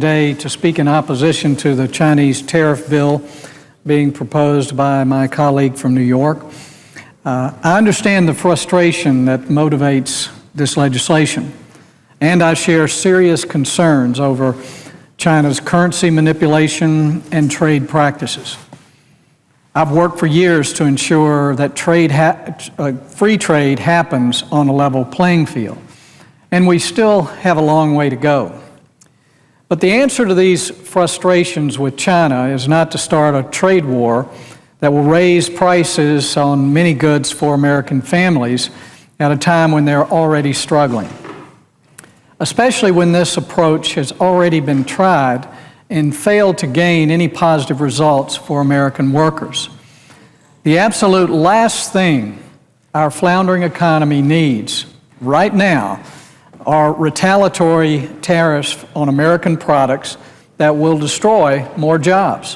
today to speak in opposition to the Chinese tariff bill being proposed by my colleague from New York. I understand the frustration that motivates this legislation, and I share serious concerns over China's currency manipulation and trade practices. I've worked for years to ensure that free trade happens on a level playing field, and we still have a long way to go. But the answer to these frustrations with China is not to start a trade war that will raise prices on many goods for American families at a time when they're already struggling, especially when this approach has already been tried and failed to gain any positive results for American workers. The absolute last thing our floundering economy needs right now are retaliatory tariffs on American products that will destroy more jobs.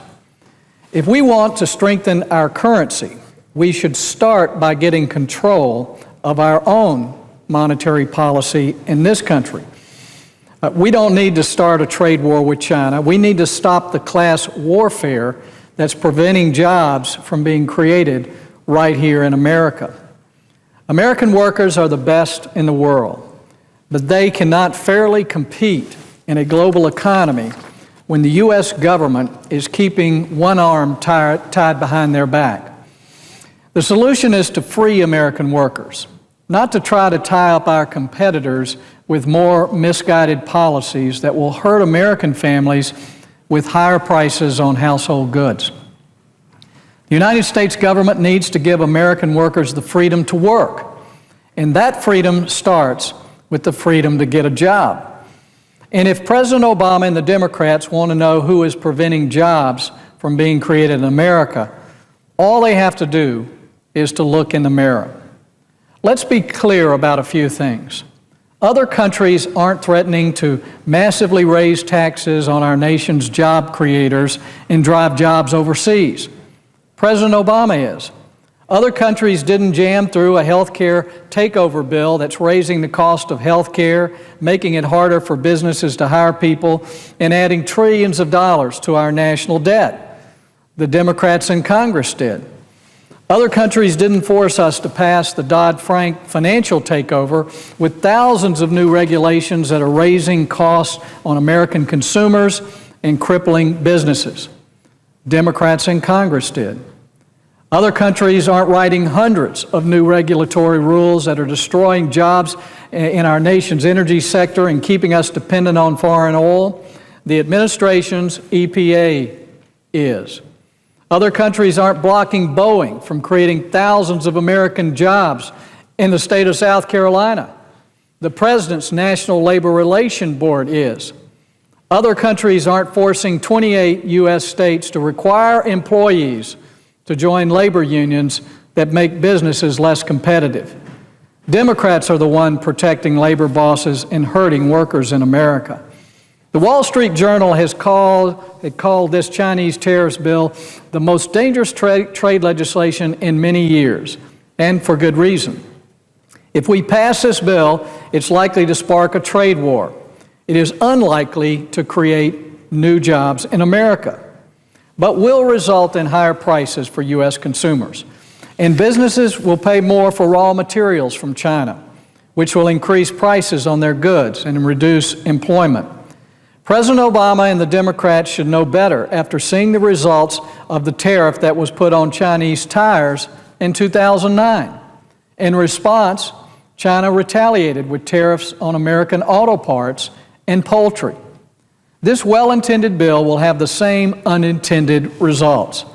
If we want to strengthen our currency, we should start by getting control of our own monetary policy in this country. We don't need to start a trade war with China. We need to stop the class warfare that's preventing jobs from being created right here in America. American workers are the best in the world, but they cannot fairly compete in a global economy when the U.S. government is keeping one arm tied behind their back. The solution is to free American workers, not to try to tie up our competitors with more misguided policies that will hurt American families with higher prices on household goods. The United States government needs to give American workers the freedom to work, and that freedom starts with the freedom to get a job. And if President Obama and the Democrats want to know who is preventing jobs from being created in America, all they have to do is to look in the mirror. Let's be clear about a few things. Other countries aren't threatening to massively raise taxes on our nation's job creators and drive jobs overseas. President Obama is. Other countries didn't jam through a health care takeover bill that's raising the cost of health care, making it harder for businesses to hire people, and adding trillions of dollars to our national debt. The Democrats in Congress did. Other countries didn't force us to pass the Dodd-Frank financial takeover with thousands of new regulations that are raising costs on American consumers and crippling businesses. Democrats in Congress did. Other countries aren't writing hundreds of new regulatory rules that are destroying jobs in our nation's energy sector and keeping us dependent on foreign oil. The administration's EPA is. Other countries aren't blocking Boeing from creating thousands of American jobs in the state of South Carolina. The President's National Labor Relations Board is. Other countries aren't forcing 28 U.S. states to require employees to join labor unions that make businesses less competitive. Democrats are the one protecting labor bosses and hurting workers in America. The Wall Street Journal has called this Chinese tariffs bill the most dangerous trade legislation in many years, and for good reason. If we pass this bill, it's likely to spark a trade war. It is unlikely to create new jobs in America, but will result in higher prices for U.S. consumers. And businesses will pay more for raw materials from China, which will increase prices on their goods and reduce employment. President Obama and the Democrats should know better after seeing the results of the tariff that was put on Chinese tires in 2009. In response, China retaliated with tariffs on American auto parts and poultry. This well-intended bill will have the same unintended results.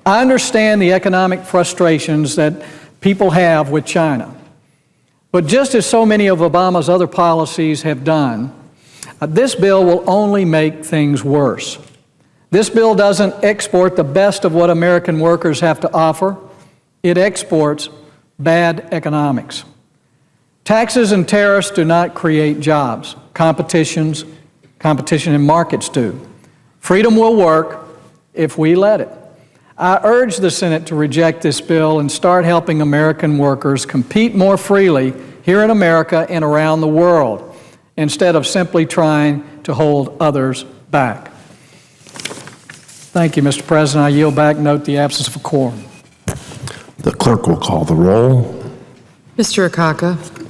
I understand the economic frustrations that people have with China, but just as so many of Obama's other policies have done, this bill will only make things worse. This bill doesn't export the best of what American workers have to offer. It exports bad economics. Taxes and tariffs do not create jobs. Competition in markets do. Freedom will work if we let it. I urge the Senate to reject this bill and start helping American workers compete more freely here in America and around the world, instead of simply trying to hold others back. Thank you, Mr. President. I yield back. Note the absence of a quorum. The clerk will call the roll. Mr. Akaka?